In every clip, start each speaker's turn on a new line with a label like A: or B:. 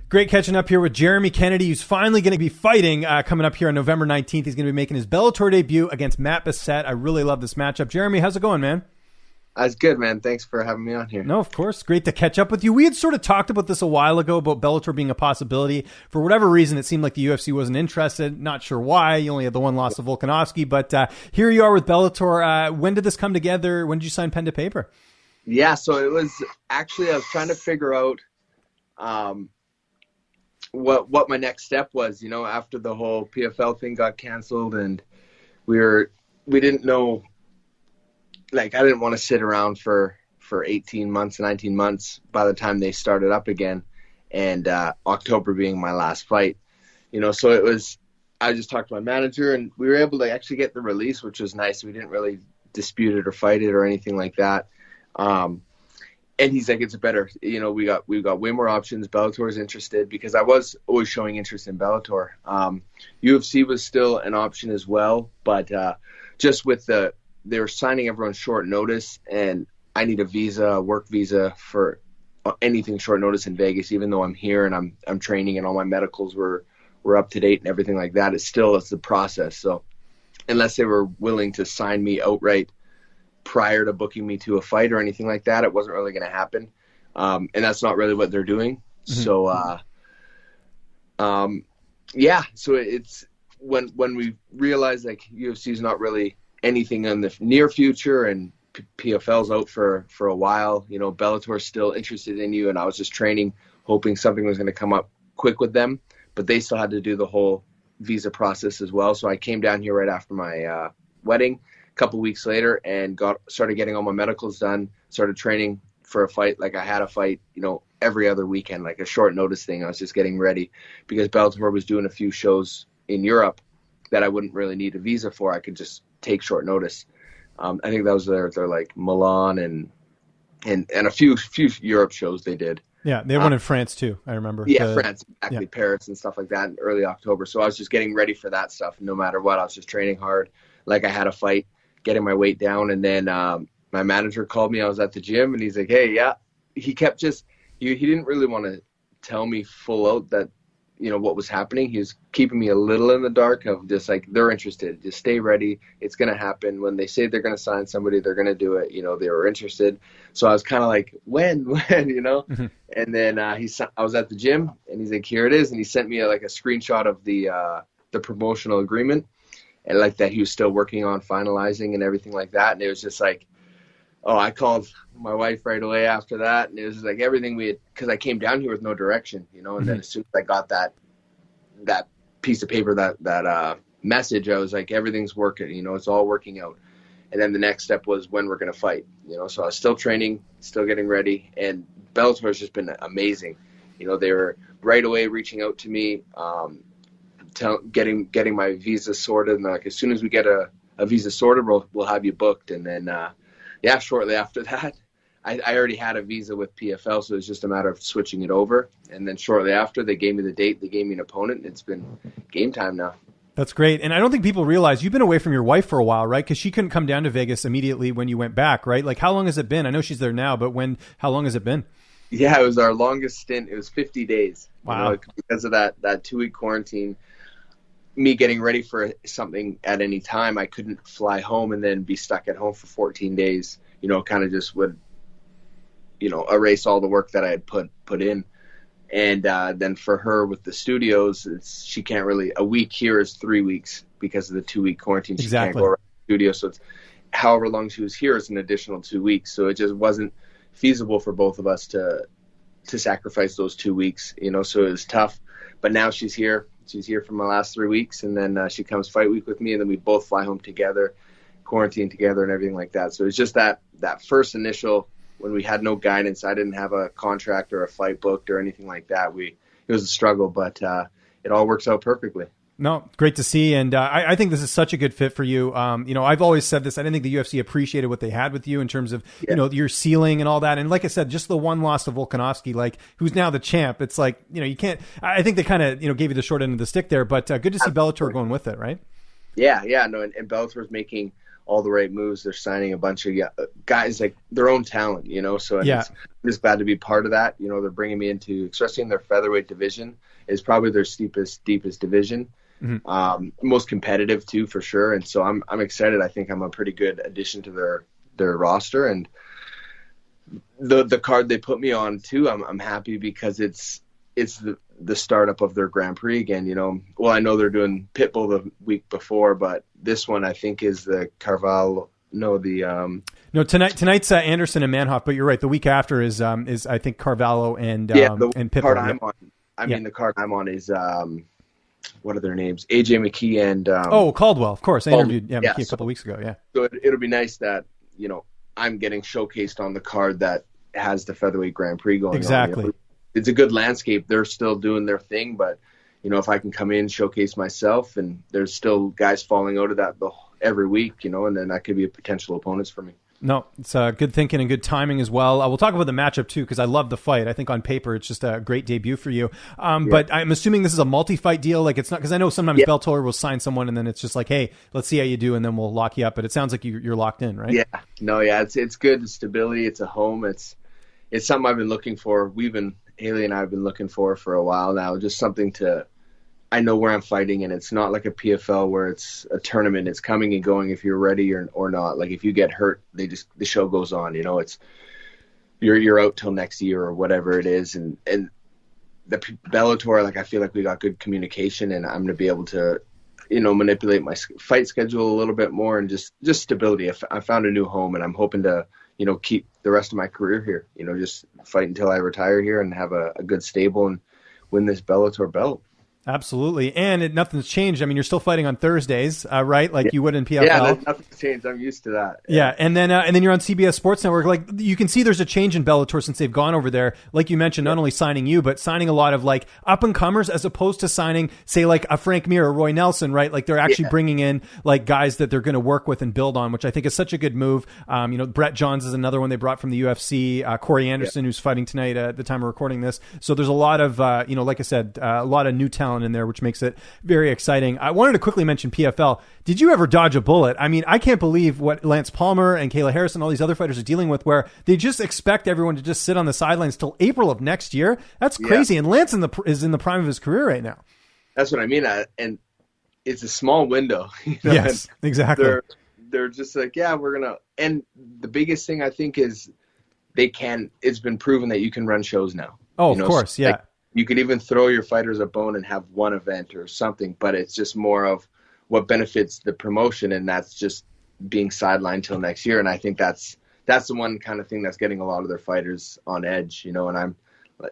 A: Great catching up here with Jeremy Kennedy, who's finally going to be fighting coming up here on November 19th. He's going to be making his Bellator debut against Matt Bessette. I really love this matchup. Jeremy, how's it going, man?
B: That's good, man. Thanks for having me on here.
A: No, of course. Great to catch up with you. We had sort of talked about this a while ago, about Bellator being a possibility. For whatever reason, it seemed like the UFC wasn't interested. Not sure why. You only had the one loss to Volkanovski. But here you are with Bellator. When did this come together? When did you sign pen to paper?
B: Yeah, so it was actually, I was trying to figure out what my next step was, you know, after the whole PFL thing got canceled, and we didn't know, like, I didn't want to sit around for 18 months, 19 months by the time they started up again, and October being my last fight, you know, so I just talked to my manager, and we were able to actually get the release, which was nice. We didn't really dispute it or fight it or anything like that. And he's like, it's better, you know, we've got way more options. Bellator's interested, because I was always showing interest in Bellator. UFC was still an option as well, but just with they were signing everyone short notice, and I need a work visa for anything short notice in Vegas, even though I'm here and I'm training and all my medicals were up to date and everything like that. It's the process. So unless they were willing to sign me outright prior to booking me to a fight or anything like that, it wasn't really going to happen. And that's not really what they're doing. Mm-hmm. So, so it's when we realized, like, UFC is not really anything in the near future, and PFL's out for a while, you know, Bellator's still interested in you. And I was just training, hoping something was going to come up quick with them, but they still had to do the whole visa process as well. So I came down here right after my wedding, couple weeks later, and started getting all my medicals done, started training for a fight. Like, I had a fight, you know, every other weekend, like a short notice thing. I was just getting ready because Bellator was doing a few shows in Europe that I wouldn't really need a visa for. I could just take short notice. I think that was their like Milan and a few Europe shows they did.
A: Yeah, they had one in France too, I remember.
B: Yeah, France, exactly, yeah. Paris and stuff like that in early October. So I was just getting ready for that stuff. No matter what, I was just training hard. Like, I had a fight, getting my weight down, and then my manager called me. I was at the gym, and he's like, hey, yeah. He kept he didn't really want to tell me full out that, you know, what was happening. He was keeping me a little in the dark of just like, they're interested. Just stay ready. It's going to happen. When they say they're going to sign somebody, they're going to do it. You know, they were interested. So I was kind of like, when, you know? Mm-hmm. And then I was at the gym, and he's like, here it is. And he sent me a screenshot of the promotional agreement, and like that he was still working on finalizing and everything like that. And it was just like, I called my wife right away after that. And it was just like everything because I came down here with no direction, you know, and then as soon as I got that piece of paper, that message, I was like, everything's working, you know, it's all working out. And then the next step was when we're going to fight, you know, so I was still training, still getting ready, and Bellator has just been amazing. You know, they were right away reaching out to me, getting my visa sorted, and like, as soon as we get a visa sorted, we'll have you booked. And then shortly after that, I already had a visa with PFL, so it was just a matter of switching it over. And then shortly after, they gave me the date, they gave me an opponent, and it's been game time now.
A: That's great. And I don't think people realize you've been away from your wife for a while, right? Because she couldn't come down to Vegas immediately when you went back, right? Like, how long has it been? I know she's there now, but how long has it been?
B: Yeah, it was our longest stint. It was 50 days.
A: Wow.
B: You know, because of that 2-week quarantine. Me getting ready for something at any time, I couldn't fly home and then be stuck at home for 14 days, you know, kind of just would, you know, erase all the work that I had put in. And then for her with the studios, she can't really, a week here is 3 weeks because of the 2-week quarantine. She
A: Exactly.
B: Can't go around the studio. So it's however long she was here is an additional 2 weeks. So it just wasn't feasible for both of us to sacrifice those 2 weeks, you know, so it was tough. But now she's here. She's here for my last 3 weeks, and then she comes fight week with me, and then we both fly home together, quarantine together, and everything like that. So it's just that first initial, when we had no guidance, I didn't have a contract or a fight booked or anything like that. It was a struggle, but it all works out perfectly.
A: No, great to see. And I think this is such a good fit for you. You know, I've always said this. I didn't think the UFC appreciated what they had with you in terms of, you know, your ceiling and all that. And like I said, just the one loss to Volkanovski, like, who's now the champ. It's like, you know, you can't, I think they kind of, you know, gave you the short end of the stick there, but good to see Bellator going with it, right?
B: Yeah. No, and Bellator is making all the right moves. They're signing a bunch of guys like their own talent, So I'm just glad to be part of that. They're bringing me into, especially in their featherweight division, is probably their deepest division. Most competitive too, for sure. And so I'm excited. I think I'm a pretty good addition to their roster, and the card they put me on too. I'm happy because it's the startup of their Grand Prix again. Well, I know they're doing Pitbull the week before, but this one I think is the Carvalho. No,
A: tonight's Anderson and Manhoff, but you're right. The week after is I think Carvalho and and Pitbull.
B: Card I'm on. The card I'm on is what are their names? AJ McKee and
A: Caldwell, of course. I interviewed McKee a couple weeks ago. Yeah.
B: So it'll be nice that I'm getting showcased on the card that has the featherweight Grand Prix going on.
A: Exactly.
B: It's a good landscape. They're still doing their thing, but if I can come in, showcase myself, and there's still guys falling out of that every week, and then that could be a potential opponents for me.
A: No, it's good thinking and good timing as well. We'll talk about the matchup too, because I love the fight. I think on paper it's just a great debut for you. But I'm assuming this is a multi-fight deal. Like it's not, because I know sometimes Bellator will sign someone and then it's just like, hey, let's see how you do, and then we'll lock you up. But it sounds like you're locked in, right?
B: It's good. The stability. It's a home. It's something I've been looking for. Haley and I have been looking for a while now. Just something I know where I'm fighting, and it's not like a PFL where it's a tournament. It's coming and going if you're ready or not. Like if you get hurt, the show goes on. It's you're out till next year or whatever it is. And the Bellator, like I feel like we got good communication, and I'm gonna be able to, manipulate my fight schedule a little bit more, and just stability. I found a new home, and I'm hoping to keep the rest of my career here. Just fight until I retire here and have a good stable and win this Bellator belt.
A: Absolutely. And nothing's changed. I mean, you're still fighting on Thursdays, right? Like you would in PFL.
B: Yeah, nothing's changed. I'm used to that.
A: Yeah. And then you're on CBS Sports Network. Like you can see there's a change in Bellator since they've gone over there. Like you mentioned, not only signing you, but signing a lot of like up and comers, as opposed to signing, say, like a Frank Mir or Roy Nelson, right? Like they're actually bringing in like guys that they're going to work with and build on, which I think is such a good move. Brett Johns is another one they brought from the UFC. Corey Anderson, who's fighting tonight at the time of recording this. So there's a lot of, like I said, a lot of new talent in there, which makes it very exciting. I wanted to quickly mention PFL. Did you ever dodge a bullet? I mean, I can't believe what Lance Palmer and Kayla Harris and all these other fighters are dealing with, where they just expect everyone to just sit on the sidelines till April of next year. That's crazy. Yeah. And Lance is in the prime of his career right now.
B: That's what I mean. And it's a small window.
A: Yes, exactly.
B: They're just like, we're going to. And the biggest thing I think is it's been proven that you can run shows now.
A: Oh, of course. Yeah.
B: Like, you could even throw your fighters a bone and have one event or something, but it's just more of what benefits the promotion, and that's just being sidelined till next year. And I think that's the one kind of thing that's getting a lot of their fighters on edge, and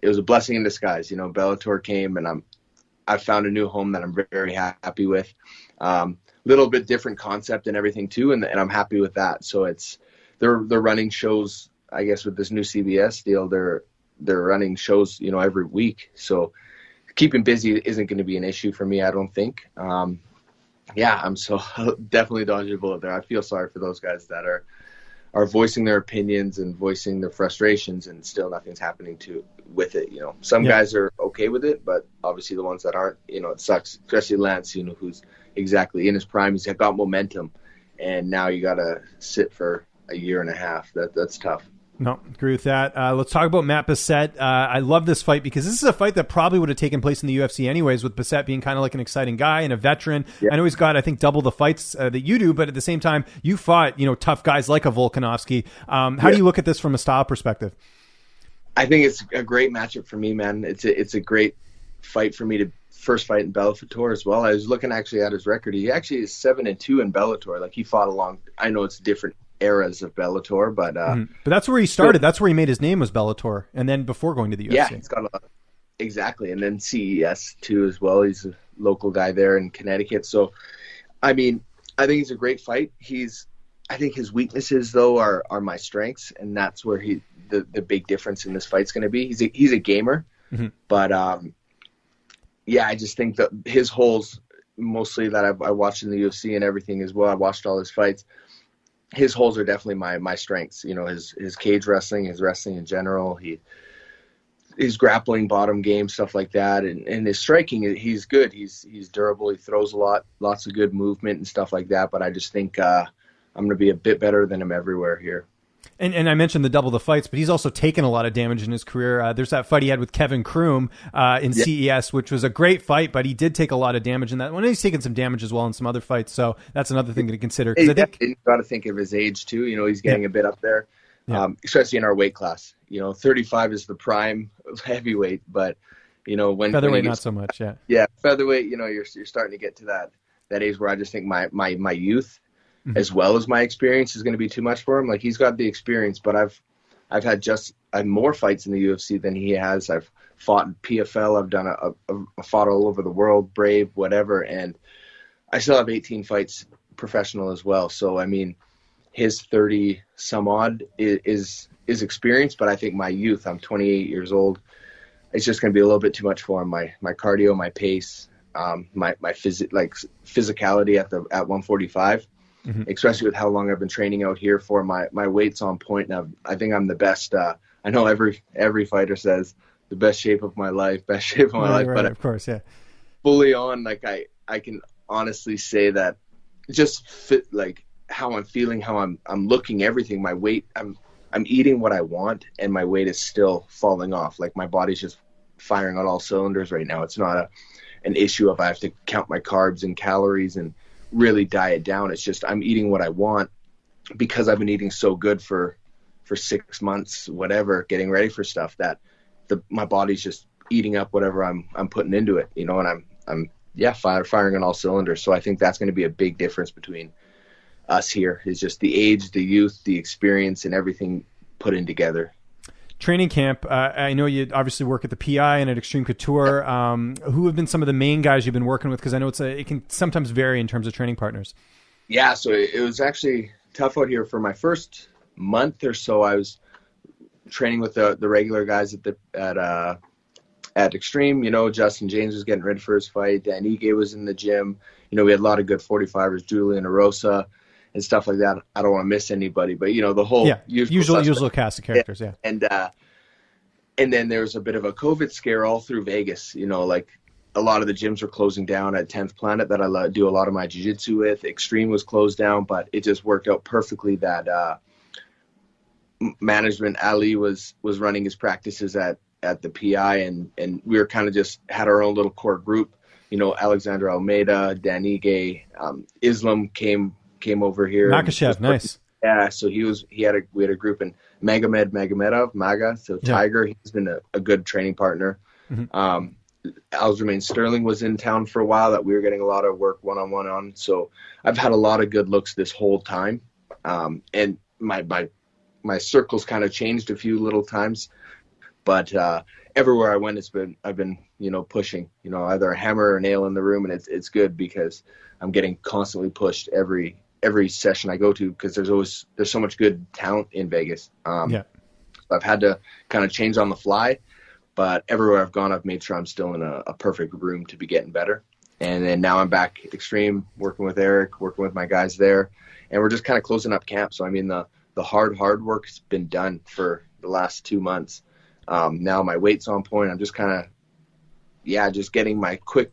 B: it was a blessing in disguise. Bellator came, and I found a new home that I'm very happy with. Little bit different concept and everything too, and I'm happy with that. So they're running shows, I guess, with this new CBS deal. They're running shows, every week. So keeping busy isn't going to be an issue for me, I don't think. I'm so definitely dodging a bullet there. I feel sorry for those guys that are voicing their opinions and voicing their frustrations, and still nothing's happening with it. Some guys are okay with it, but obviously the ones that aren't, it sucks. Especially Lance, who's exactly in his prime. He's got momentum, and now you got to sit for a year and a half. That's tough.
A: No, agree with that. Let's talk about Matt Bessette. I love this fight because this is a fight that probably would have taken place in the UFC anyways, with Bessette being kind of like an exciting guy and a veteran. Yeah. I know he's got, I think, double the fights that you do, but at the same time, you fought, tough guys like a Volkanovski. How do you look at this from a style perspective?
B: I think it's a great matchup for me, man. It's a great fight for me to first fight in Bellator as well. I was looking actually at his record. He actually is 7-2 in Bellator. Like he fought along. I know it's different eras of Bellator, but
A: that's where he started. That's where he made his name, was Bellator, and then before going to the UFC.
B: Yeah, he's got exactly, and then CES too as well. He's a local guy there in Connecticut. So, I mean, I think he's a great fight. I think his weaknesses though are my strengths, and that's where the big difference in this fight's going to be. He's a gamer, but I just think that his holes, mostly that I watched in the UFC and everything as well. I watched all his fights. His holes are definitely my strengths. His cage wrestling, his wrestling in general, his grappling, bottom game, stuff like that, and his striking, he's good. He's durable. He throws a lot, lots of good movement and stuff like that. But I just think I'm going to be a bit better than him everywhere here.
A: And I mentioned the double the fights, but he's also taken a lot of damage in his career. There's that fight he had with Kevin Kroom in CES, which was a great fight, but he did take a lot of damage in that one. He's taken some damage as well in some other fights, so that's another thing to consider. Because I think
B: you got to think of his age too. You know, he's getting a bit up there, especially in our weight class. You know, 35 is the prime heavyweight, but you know when
A: featherweight not so much.
B: Yeah, featherweight. You know, you're starting to get to that age where I just think my youth, as well as my experience, is going to be too much for him. Like, he's got the experience, but I've had more fights in the UFC than he has. I've fought in PFL. I've done a fought all over the world, Brave, whatever, and I still have 18 fights professional as well. So I mean, his 30 some odd is experience, but I think my youth, I'm 28 years old, it's just going to be a little bit too much for him. My cardio, my pace, my physicality at 145. Especially with how long I've been training out here for. My weight's on point, and I think I'm the best. I know every fighter says the best shape of my life,
A: right,
B: but
A: of course,
B: fully on, like I can honestly say that just fit, like how I'm feeling, how I'm looking, everything, my weight, I'm eating what I want, and my weight is still falling off. Like, my body's just firing on all cylinders right now. It's not an issue if I have to count my carbs and calories and really diet down. It's just I'm eating what I want because I've been eating so good for 6 months, whatever, getting ready for stuff, that my body's just eating up whatever I'm putting into it, you know, and I'm firing on all cylinders. So I think that's going to be a big difference between us here, is just the age, the youth, the experience, and everything put in together.
A: Training camp, I know you obviously work at the PI and at Extreme Couture. Who have been some of the main guys you've been working with? Because I know it can sometimes vary in terms of training partners. Yeah,
B: so it was actually tough out here for my first month or so. I was training with the regular guys at Extreme. You know, Justin James was getting ready for his fight. Dan Ige was in the gym. You know, we had a lot of good 45ers, Julian Arosa and stuff like that. I don't want to miss anybody, but you know, the whole
A: usual cast of characters,
B: And then there was a bit of a COVID scare all through Vegas. You know, like, a lot of the gyms were closing down at 10th Planet that I do a lot of my jiu-jitsu with. Extreme was closed down, but it just worked out perfectly that management, Ali, was running his practices at the PI, and we were kind of just had our own little core group. You know, Alexander Almeida, Dan Ige, Islam came over here.
A: Makhachev, nice.
B: Yeah, so we had a group, in Magomedov, Maga, so Tiger, he's been a good training partner. Aljamain Sterling was in town for a while that we were getting a lot of work one-on-one on. So I've had a lot of good looks this whole time. And my circles kind of changed a few little times, but everywhere I went, I've been, you know, pushing, you know, either a hammer or a nail in the room, and it's good because I'm getting constantly pushed every session I go to, because there's so much good talent in Vegas. So I've had to kind of change on the fly, but everywhere I've gone, I've made sure I'm still in a perfect room to be getting better. And then now I'm back at Extreme, working with Eric, working with my guys there, and we're just kind of closing up camp. So I mean, the hard work's been done for the last 2 months. Now my weight's on point. I'm just kind of just getting my quick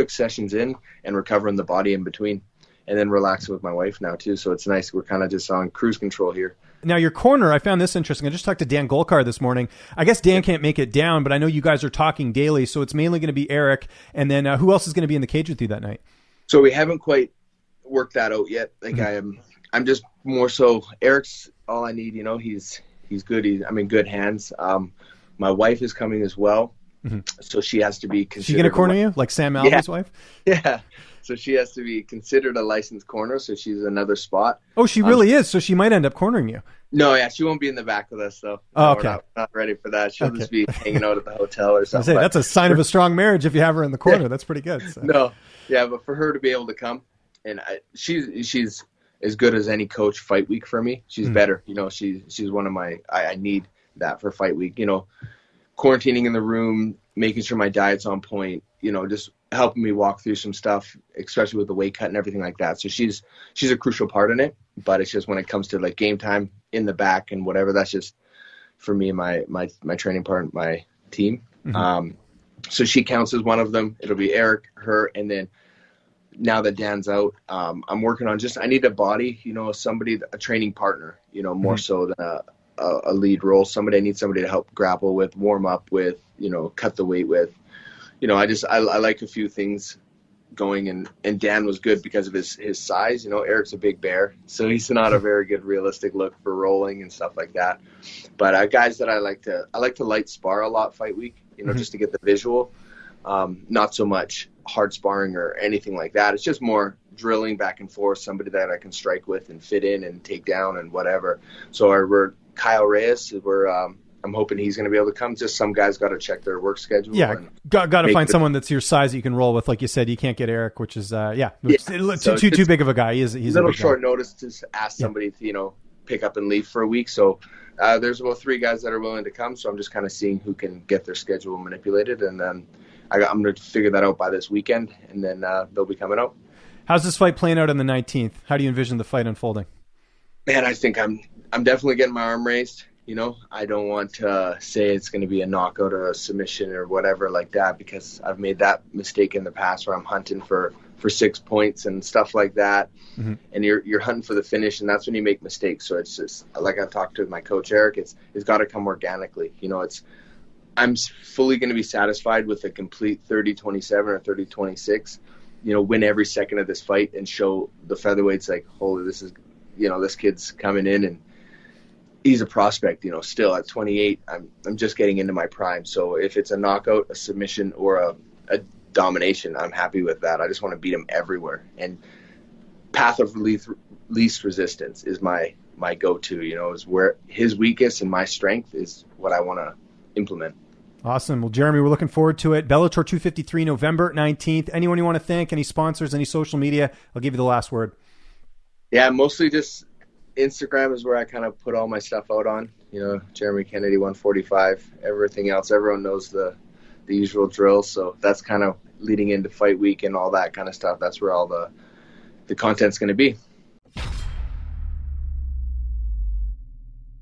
B: sessions in and recovering the body in between. And then relaxing with my wife now too. So it's nice. We're kind of just on cruise control here.
A: Now, your corner, I found this interesting. I just talked to Dan Golkar this morning. I guess Dan can't make it down, but I know you guys are talking daily. So it's mainly going to be Eric. And then who else is going to be in the cage with you that night?
B: So we haven't quite worked that out yet. Like, I'm just more so, Eric's all I need. You know, he's good. I'm in good hands. My wife is coming as well. So she has to be considered. Is she going to
A: corner you like Sam Alvey's wife?
B: Yeah. So she has to be considered a licensed corner, so she's another spot.
A: Oh, she really is. So she might end up cornering you.
B: No, she won't be in the back with us, though.
A: Oh, okay.
B: We're not ready for that. She'll just be hanging out at the hotel or something.
A: That's a sign of a strong marriage if you have her in the corner. That's pretty good. So.
B: No, but for her to be able to come, and she's as good as any coach fight week for me. She's better. You know, she's one of my. I need that for fight week. You know, quarantining in the room, making sure my diet's on point. You know, just helping me walk through some stuff, especially with the weight cut and everything like that. So she's a crucial part in it, but it's just when it comes to like game time in the back and whatever, that's just for me, my training part, my team. So she counts as one of them. It'll be Eric, her, and then now that Dan's out, I'm working on I need a body, a training partner, more so than a lead role. I need somebody to help grapple with, warm up with, cut the weight with. I like a few things going, and Dan was good because of his size. Eric's a big bear, so he's not a very good realistic look for rolling and stuff like that. But guys that I like to light spar a lot fight week, just to get the visual. Not so much hard sparring or anything like that. It's just more drilling back and forth, somebody that I can strike with and fit in and take down and whatever. So we're Kyle Reyes, I'm hoping he's going to be able to come. Just some guys got to check their work schedule.
A: Yeah, got to find someone that's your size that you can roll with. Like you said, you can't get Eric, which is too big of a guy. He's a little
B: short
A: guy.
B: Notice to ask somebody to pick up and leave for a week. So there's about 3 guys that are willing to come. So I'm just kind of seeing who can get their schedule manipulated, and then I'm going to figure that out by this weekend, and then they'll be coming out.
A: How's this fight playing out on the 19th? How do you envision the fight unfolding?
B: Man, I think I'm definitely getting my arm raised. I don't want to say it's going to be a knockout or a submission or whatever like that, because I've made that mistake in the past where I'm hunting for 6 points and stuff like that. Mm-hmm. And you're hunting for the finish, and that's when you make mistakes. So it's just like I've talked to my coach Eric. It's got to come organically. I'm fully going to be satisfied with a complete 30-27 or 30-26. Win every second of this fight and show the featherweights like, holy, this is, this kid's coming in and he's a prospect. Still at 28, I'm just getting into my prime. So if it's a knockout, a submission, or a domination, I'm happy with that. I just want to beat him everywhere. And path of least resistance is my go-to. Is where his weakest and my strength is what I want to implement.
A: Awesome. Well, Jeremy, we're looking forward to it. Bellator 253, November 19th. Anyone you want to thank? Any sponsors? Any social media? I'll give you the last word.
B: Yeah, mostly just Instagram is where I kind of put all my stuff out on. Jeremy Kennedy 145. Everything else, everyone knows the usual drill. So that's kind of leading into fight week and all that kind of stuff. That's where all the content's going to be.